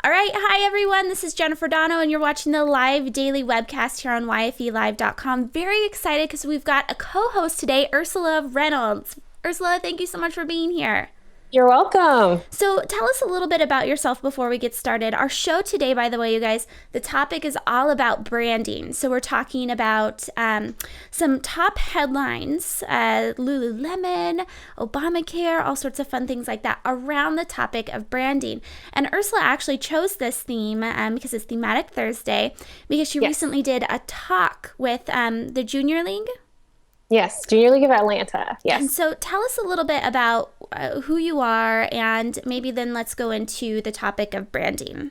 All right. Hi, everyone. This is Jennifer Dono, and you're watching the live daily webcast here on YFElive.com. Very excited because we've got a co-host today, Ursula Reynolds. Ursula, thank you so much for being here. You're welcome. So tell us a little bit about yourself before we get started. Our show today, by the way, you guys, the topic is all about branding. So we're talking about some top headlines, Lululemon, Obamacare, all sorts of fun things like that around the topic of branding. And Ursula actually chose this theme because it's Thematic Thursday, because she recently did a talk with the Junior League. Yes, Junior League of Atlanta. Yes. And so tell us a little bit about who you are, and maybe then let's go into the topic of branding.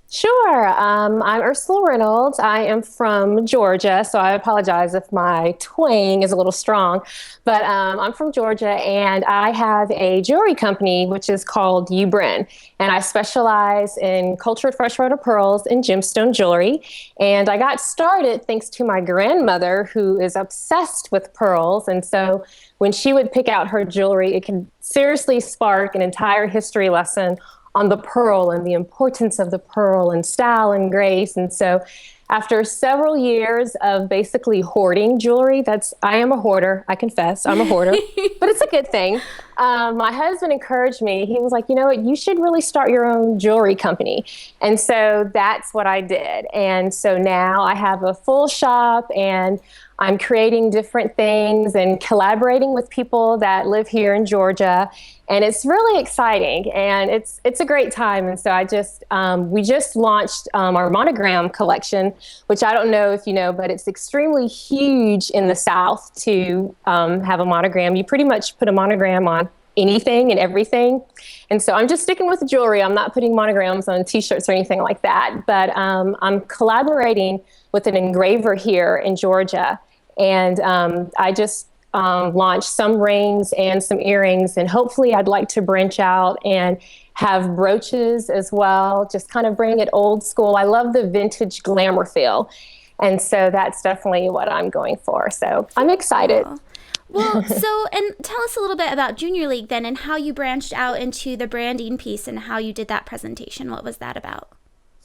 Sure. I'm Ursula Reynolds. I am from Georgia, so I apologize if my twang is a little strong. But I'm from Georgia, and I have a jewelry company, which is called UBREN. And I specialize in cultured freshwater pearls and gemstone jewelry. And I got started thanks to my grandmother, who is obsessed with pearls. And so when she would pick out her jewelry, it can seriously spark an entire history lesson on the pearl and the importance of the pearl and style and grace. And so after several years of basically hoarding jewelry, I am a hoarder, I confess, I'm a hoarder, but it's a good thing. My husband encouraged me. He was like, you know what, you should really start your own jewelry company. And so that's what I did. And so now I have a full shop, and I'm creating different things and collaborating with people that live here in Georgia. And it's really exciting, and it's a great time. And so we just launched our monogram collection, which I don't know if you know, but it's extremely huge in the South to have a monogram. You pretty much put a monogram on anything and everything. And so I'm just sticking with the jewelry. I'm not putting monograms on t-shirts or anything like that. But I'm collaborating with an engraver here in Georgia. And I just launched some rings and some earrings, and hopefully I'd like to branch out and have brooches as well, just kind of bring it old school. I love the vintage glamour feel. And so that's definitely what I'm going for. So I'm excited. Cool. Well, and tell us a little bit about Junior League then, and how you branched out into the branding piece and how you did that presentation. What was that about?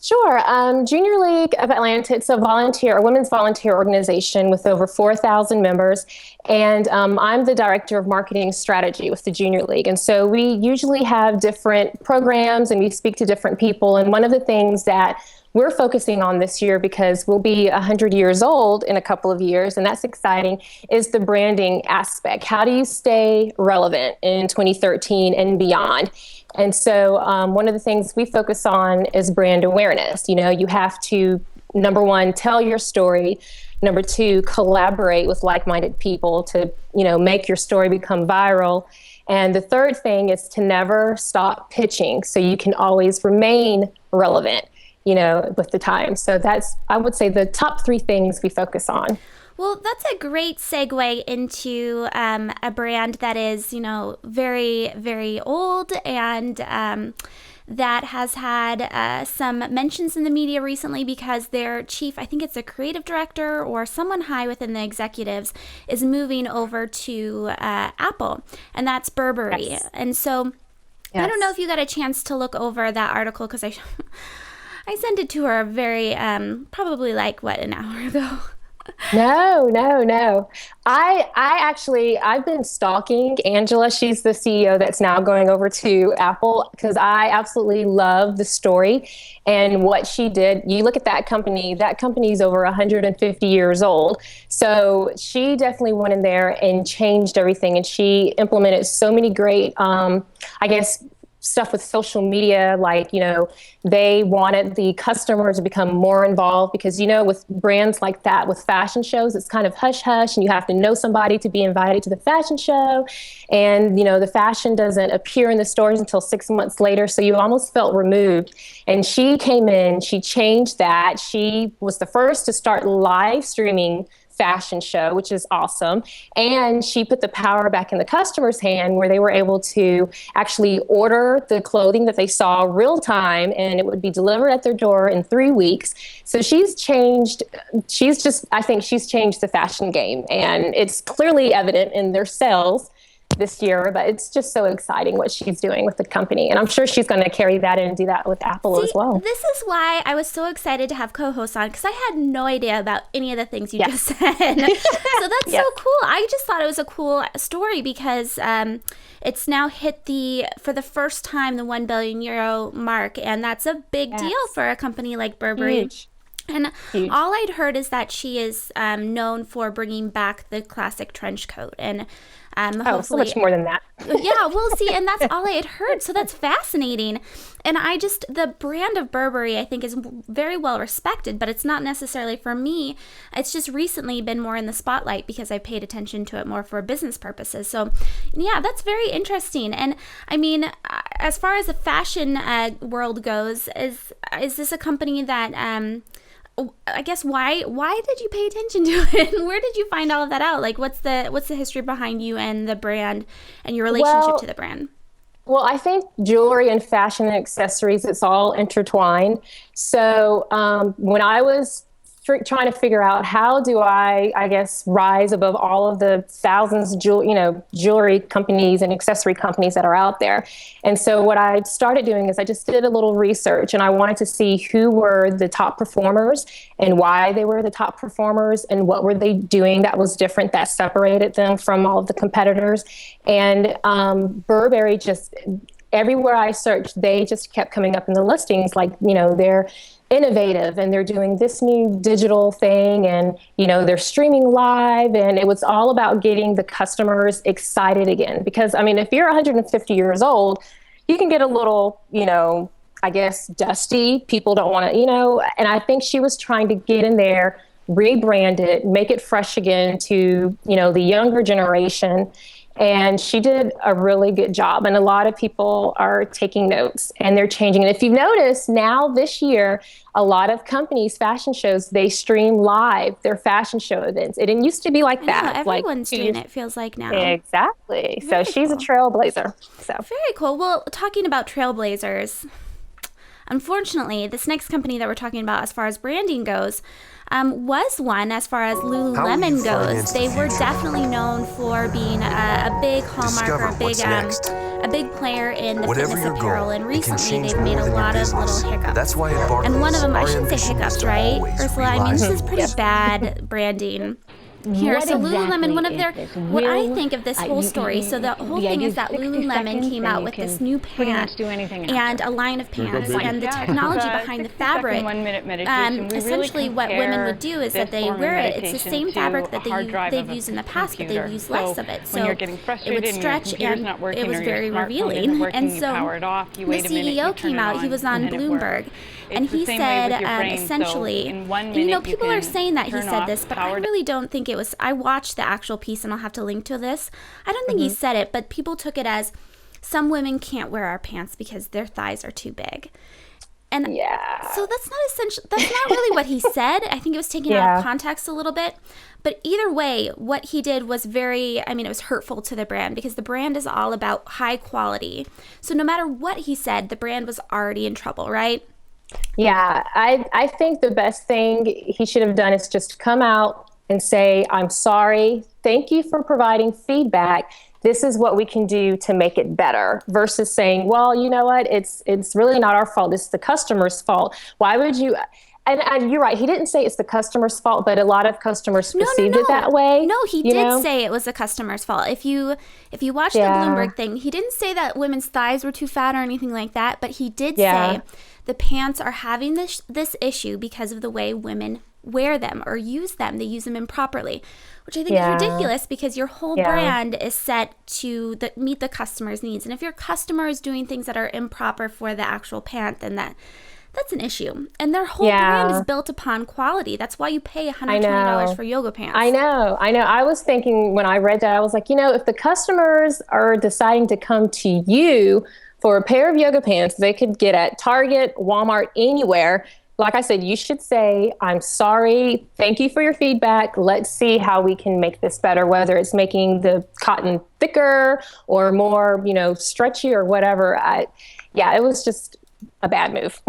Sure. Junior League of Atlanta, it's a women's volunteer organization with over 4,000 members. And I'm the director of marketing strategy with the Junior League. And so we usually have different programs, and we speak to different people. And one of the things that we're focusing on this year, because we'll be 100 years old in a couple of years, and that's exciting, is the branding aspect. How do you stay relevant in 2013 and beyond? And so one of the things we focus on is brand awareness. You know, you have to, number one, tell your story. Number two, collaborate with like-minded people to, make your story become viral. And the third thing is to never stop pitching, so you can always remain relevant, with the time. So that's, I would say, the top three things we focus on. Well, that's a great segue into a brand that is, very, very old, and that has had some mentions in the media recently because their chief, I think it's a creative director or someone high within the executives, is moving over to Apple, and that's Burberry. Yes. And so I don't know if you got a chance to look over that article, because I sent it to her probably an hour ago. No. I've been stalking Angela. She's the CEO that's now going over to Apple, because I absolutely love the story and what she did. You look at that company's over 150 years old. So she definitely went in there and changed everything. And she implemented so many great, stuff with social media, they wanted the customer to become more involved, because, with brands like that, with fashion shows, it's kind of hush hush, and you have to know somebody to be invited to the fashion show. And, the fashion doesn't appear in the stores until 6 months later. So you almost felt removed. And she came in, she changed that. She was the first to start live streaming fashion show, which is awesome. And she put the power back in the customer's hand, where they were able to actually order the clothing that they saw real time, and it would be delivered at their door in 3 weeks. So I think she's changed the fashion game, and it's clearly evident in their sales. this year, but it's just so exciting what she's doing with the company. And I'm sure she's going to carry that and do that with Apple as well. This is why I was so excited to have co-hosts on, because I had no idea about any of the things you just said. So that's so cool. I just thought it was a cool story because it's now hit for the first time, the 1 billion euro mark. And that's a big deal for a company like Burberry. Huge. And all I'd heard is that she is known for bringing back the classic trench coat. And so much more than that. Yeah, well, see, and that's all I had heard. So that's fascinating. And the brand of Burberry, I think, is very well respected, but it's not necessarily for me. It's just recently been more in the spotlight because I paid attention to it more for business purposes. So, yeah, that's very interesting. And I mean, as far as the fashion world goes, is this a company that I guess why did you pay attention to it, and where did you find all of that out? Like, what's the history behind you and the brand and your relationship to the brand? Well, I think jewelry and fashion and accessories, it's all intertwined. So when I was trying to figure out how do I guess, rise above all of the thousands of jewelry companies and accessory companies that are out there. And so what I started doing is I just did a little research, and I wanted to see who were the top performers and why they were the top performers and what were they doing that was different, that separated them from all of the competitors. And Burberry, just everywhere I searched, they just kept coming up in the listings, like, they're innovative and they're doing this new digital thing, and they're streaming live, and it was all about getting the customers excited again. Because I mean, if you're 150 years old, you can get a little I guess dusty. People don't want to and I think she was trying to get in there, rebrand it, make it fresh again to the younger generation. And she did a really good job. And a lot of people are taking notes and they're changing. And if you've noticed, now this year, a lot of companies, fashion shows, they stream live their fashion show events. It didn't used to be like that. Everyone's doing it, feels like now. Exactly. Very so she's cool. a trailblazer. So very cool. Well, talking about trailblazers, unfortunately, this next company that we're talking about as far as branding goes, was one as far as Lululemon goes. They were definitely known for being a big hallmark or a big player in the fitness apparel. And recently they've made a lot of little hiccups. That's why at Barclays, and one of them, I shouldn't say ambition is hiccups, to right, always Ursula? I mean, this realize- is pretty bad branding. Here, What so exactly Lululemon, one of is their, this? what I Will- think of this whole story, so the whole yeah, thing you is that 60 Lululemon seconds came and out you with this can new pretty pant much do anything and after. a line of pants, Right. and the Yeah, technology it's a behind the 60-second fabric. 1-minute meditation. We really Essentially, what women compare would do is that this they form of wear it. It's the meditation same to fabric that a hard drive they've of a used in the past, but computer. they've used less of it. When So you're getting it frustrated would and your stretch, computer's and not working it was or your very smartphone revealing. isn't working, And you so power it off, you the wait a minute, you CEO turn came it out. He was on and it works. Bloomberg, and It's the he same way said with your brain. So essentially, in 1 and, minute, people you are can saying that he turn said off this, but I powered- really don't think it was. I watched the actual piece, and I'll have to link to this. I don't think he said it, but people took it as some women can't wear our pants because their thighs are too big. And so that's not essential. That's not really what he said. I think it was taken out of context a little bit. But either way, what he did was it was hurtful to the brand, because the brand is all about high quality. So no matter what he said, the brand was already in trouble, right? yeah, I think the best thing he should have done is just come out and say, I'm sorry. Thank you for providing feedback. This is what we can do to make it better, versus saying, well, you know what? It's really not our fault. It's the customer's fault. Why would you? And you're right. He didn't say it's the customer's fault, but a lot of customers perceived it that way. No, he did say it was the customer's fault. If you watch the Bloomberg thing, he didn't say that women's thighs were too fat or anything like that, but he did say the pants are having this issue because of the way women wear them or use them. They use them improperly, which I think is ridiculous, because your whole brand is set to meet the customer's needs. And if your customer is doing things that are improper for the actual pant, then that's an issue. And their whole brand is built upon quality. That's why you pay $120 for yoga pants. I know. I was thinking when I read that, I was like, if the customers are deciding to come to you for a pair of yoga pants they could get at Target, Walmart, anywhere, like I said, you should say, I'm sorry. Thank you for your feedback. Let's see how we can make this better, whether it's making the cotton thicker or more, stretchy or whatever. It was just a bad move.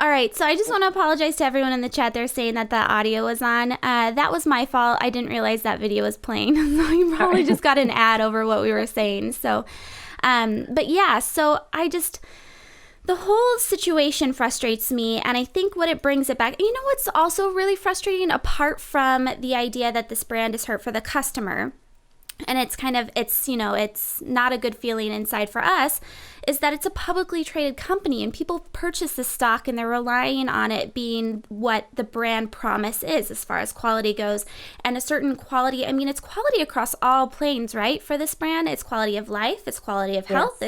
All right, so I just want to apologize to everyone in the chat. They're saying that the audio was on. That was my fault. I didn't realize that video was playing. So you probably just got an ad over what we were saying. So, but yeah, so the whole situation frustrates me, and I think what it brings it back, you know what's also really frustrating, apart from the idea that this brand is hurt for the customer, and it's not a good feeling inside for us, is that it's a publicly traded company and people purchase this stock and they're relying on it being what the brand promise is as far as quality goes, and a certain quality. I mean, it's quality across all planes, right? For this brand, it's quality of life, it's quality of health.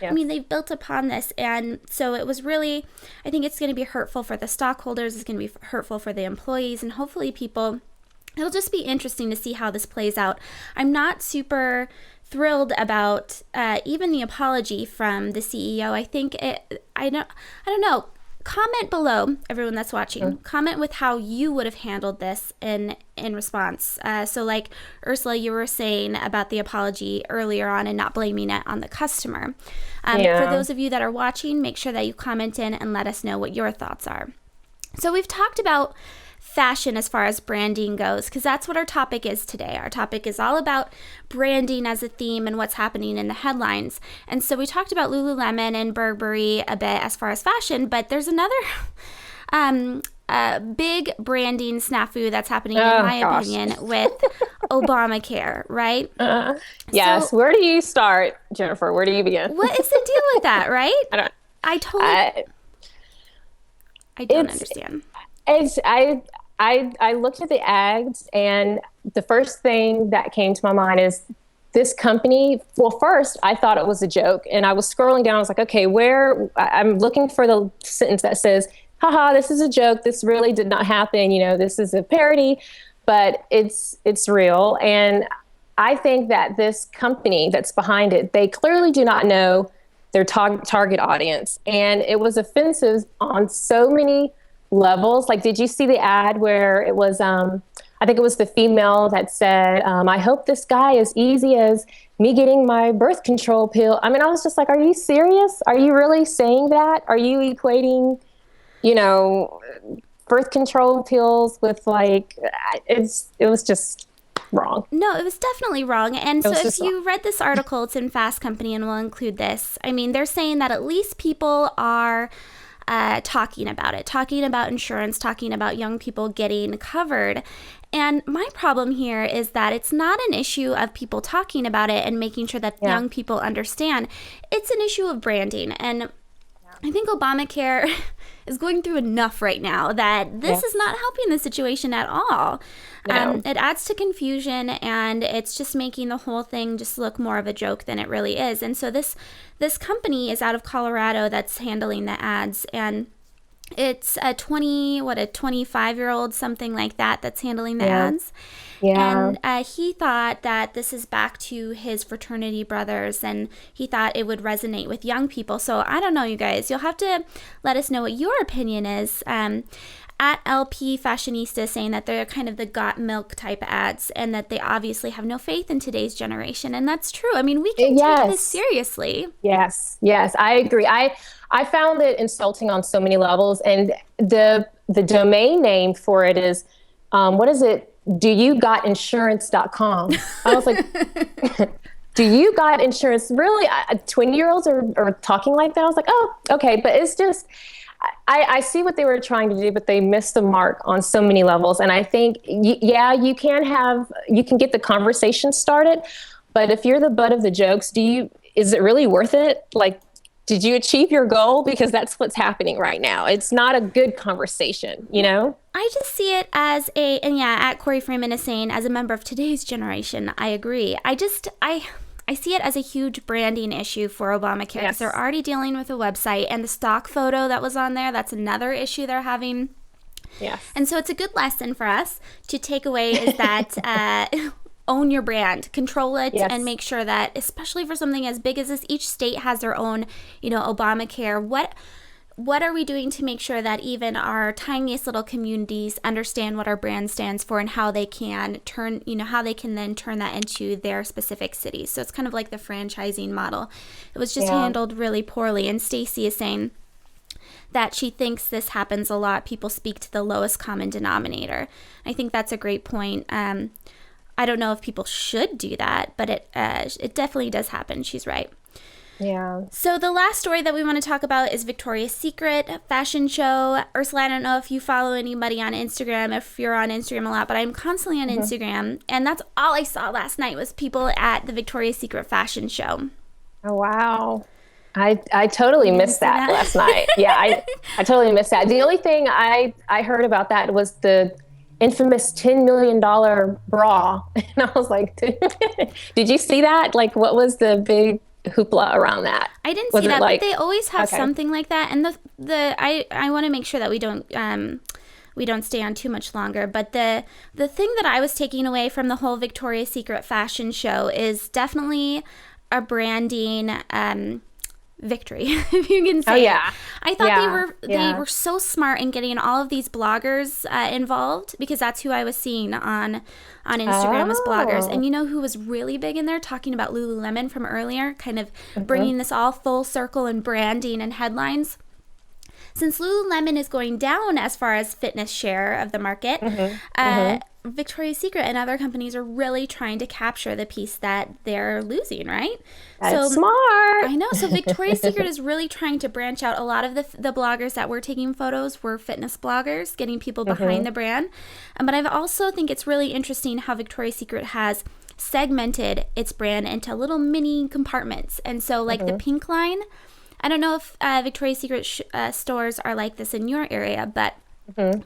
I mean, they've built upon this, and so it was really, I think it's going to be hurtful for the stockholders, it's going to be hurtful for the employees, and hopefully it'll just be interesting to see how this plays out. I'm not super thrilled about even the apology from the CEO. I think I don't know. Comment below, everyone that's watching. Comment with how you would have handled this in response. So like Ursula, you were saying about the apology earlier on and not blaming it on the customer. For those of you that are watching, make sure that you comment in and let us know what your thoughts are. So we've talked about fashion as far as branding goes, because that's what our topic is today. Our topic is all about branding as a theme and what's happening in the headlines. And so we talked about Lululemon and Burberry a bit as far as fashion, but there's another big branding snafu that's happening, in my opinion, with Obamacare, right? Yes. So, where do you start, Jennifer? Where do you begin? What is the deal with that, right? I don't understand. I looked at the ads, and the first thing that came to my mind is this company. Well, first I thought it was a joke, and I was scrolling down. I was like, okay, I'm looking for the sentence that says, haha, this is a joke. This really did not happen. You know, this is a parody, but it's real. And I think that this company that's behind it, they clearly do not know their target audience. And it was offensive on so many levels. Like, did you see the ad where it was, I think it was the female that said, I hope this guy is easy as me getting my birth control pill. I mean, I was just like, are you serious? Are you really saying that? Are you equating, birth control pills with it was just wrong. No, it was definitely wrong. And so if you read this article, it's in Fast Company, and we'll include this. I mean, they're saying that at least people are talking about insurance, talking about young people getting covered. And my problem here is that it's not an issue of people talking about it and making sure that young people understand. It's an issue of branding. And I think Obamacare is going through enough right now that this is not helping the situation at all. No. It adds to confusion, and it's just making the whole thing just look more of a joke than it really is. And so this company is out of Colorado that's handling the ads, and it's a 25-year-old, something like that, that's handling the ads. Yeah. And he thought that this is back to his fraternity brothers, and he thought it would resonate with young people. So I don't know, you guys. You'll have to let us know what your opinion is. At LP Fashionista saying that they're kind of the got milk type ads, and that they obviously have no faith in today's generation. And that's true. I mean, we can take this seriously. Yes, I agree. I found it insulting on so many levels. And the domain name for it is, what is it? doyougotinsurance.com. I was like, do you got insurance? Really? 20-year-olds are talking like that? I was like, oh, okay. But it's just, I see what they were trying to do, but they missed the mark on so many levels. And I think, you can get the conversation started, but if you're the butt of the jokes, is it really worth it? Like, did you achieve your goal? Because that's what's happening right now. It's not a good conversation, I just see it as at Corey Freeman is saying, as a member of today's generation, I agree. I see it as a huge branding issue for Obamacare, because they're already dealing with a website, and the stock photo that was on there, that's another issue they're having. Yes. And so it's a good lesson for us to take away, is that own your brand, control it, and make sure that, especially for something as big as this, each state has their own, Obamacare. What are we doing to make sure that even our tiniest little communities understand what our brand stands for, and how they can then turn that into their specific cities? So it's kind of like the franchising model. It was just handled really poorly. And Stacy is saying that she thinks this happens a lot. People speak to the lowest common denominator. I think that's a great point. I don't know if people should do that, but it definitely does happen. She's right. Yeah. So the last story that we want to talk about is Victoria's Secret fashion show. Ursula, I don't know if you follow anybody on Instagram, if you're on Instagram a lot, but I'm constantly on Instagram, and that's all I saw last night was people at the Victoria's Secret fashion show. Oh, wow. I totally missed that last night. Yeah, I totally missed that. The only thing I heard about that was the infamous $10 million bra. And I was like, did you see that? Like, what was the big hoopla around that? I didn't see that, but they always have something like that. And I want to make sure that we don't stay on too much longer. But the thing that I was taking away from the whole Victoria's Secret fashion show is definitely a branding victory, if you can say. Oh, yeah. I thought they were so smart in getting all of these bloggers involved, because that's who I was seeing on Instagram as bloggers. And you know who was really big in there, talking about Lululemon from earlier, kind of bringing this all full circle and branding and headlines. Since Lululemon is going down as far as fitness share of the market, Victoria's Secret and other companies are really trying to capture the piece that they're losing, right? That's smart. I know. So Victoria's Secret is really trying to branch out. A lot of the bloggers that were taking photos were fitness bloggers, getting people behind the brand. But I also think it's really interesting how Victoria's Secret has segmented its brand into little mini compartments. And so like the pink line, I don't know if Victoria's Secret stores are like this in your area, but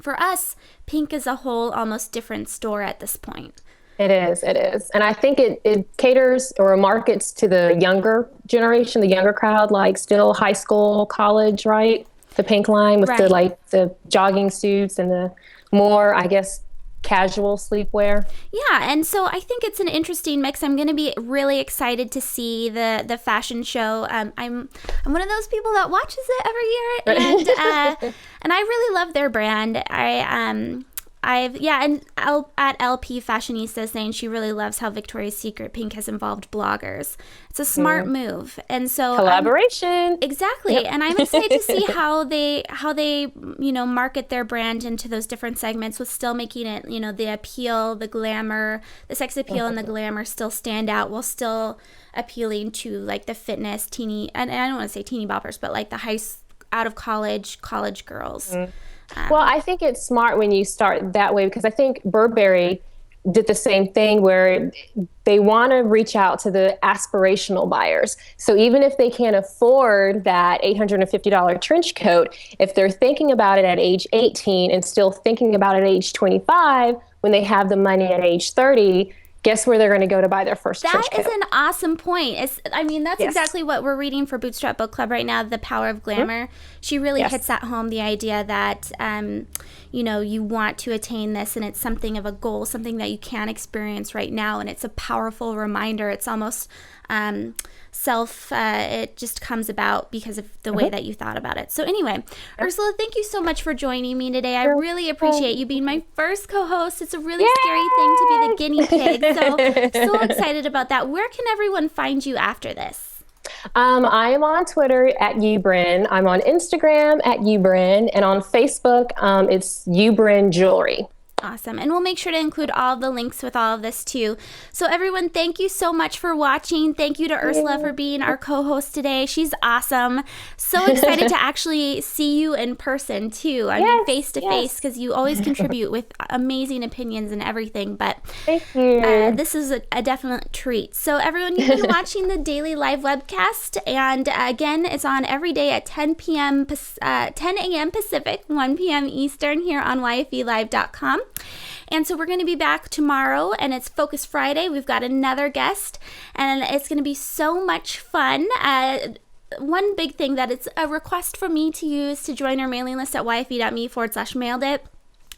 for us, pink is a whole almost different store at this point. It is. And I think it caters or markets to the younger generation, the younger crowd, like still high school, college, right? The pink line with the jogging suits and the more, I guess, casual sleepwear. Yeah, and so I think it's an interesting mix. I'm going to be really excited to see the fashion show. I'm one of those people that watches it every year, and I really love their brand. At LP Fashionista saying she really loves how Victoria's Secret Pink has involved bloggers. It's a smart move, and so collaboration. Exactly, yep. And I'm excited to see how they market their brand into those different segments with still making it the appeal, the glamour, the sex appeal, and the glamour still stand out while still appealing to like the fitness teeny, and I don't want to say teeny boppers, but like the out of college girls. Well, I think it's smart when you start that way, because I think Burberry did the same thing where they want to reach out to the aspirational buyers. So even if they can't afford that $850 trench coat, if they're thinking about it at age 18 and still thinking about it at age 25, when they have the money at age 30, guess where they're going to go to buy their first trench coat? That is an awesome point. That's exactly what we're reading for Bootstrap Book Club right now, The Power of Glamour. She really hits that home, the idea that, you want to attain this, and it's something of a goal, something that you can experience right now, and it's a powerful reminder. It's almost it just comes about because of the way that you thought about it. So anyway, Ursula, thank you so much for joining me today. I really appreciate you being my first co-host. It's a really scary thing to be the guinea pig. So excited about that. Where can everyone find you after this? I am on Twitter at Ubrin. I'm on Instagram at Ubrin, and on Facebook, it's Ubrin Jewelry. Awesome. And we'll make sure to include all the links with all of this too. So everyone, thank you so much for watching. Thank you to Ursula for being our co-host today. She's awesome. So excited to actually see you in person too. I mean, face to face, because you always contribute with amazing opinions and everything. But thank you. This is a definite treat. So everyone, you've been watching the daily live webcast. And again, it's on every day at 10 a.m. Pacific, 1 p.m. Eastern here on YFElive.com. And so we're going to be back tomorrow, and it's Focus Friday. We've got another guest, and it's going to be so much fun. One big thing that it's a request for me to use to join our mailing list at yfe.me/mailed it.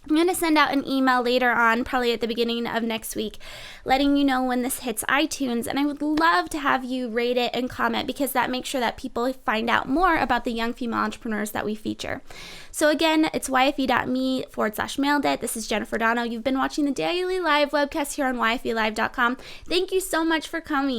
I'm going to send out an email later on, probably at the beginning of next week, letting you know when this hits iTunes. And I would love to have you rate it and comment, because that makes sure that people find out more about the young female entrepreneurs that we feature. So again, it's yfe.me/mailed it. This is Jennifer Dono. You've been watching the daily live webcast here on yfelive.com. Thank you so much for coming.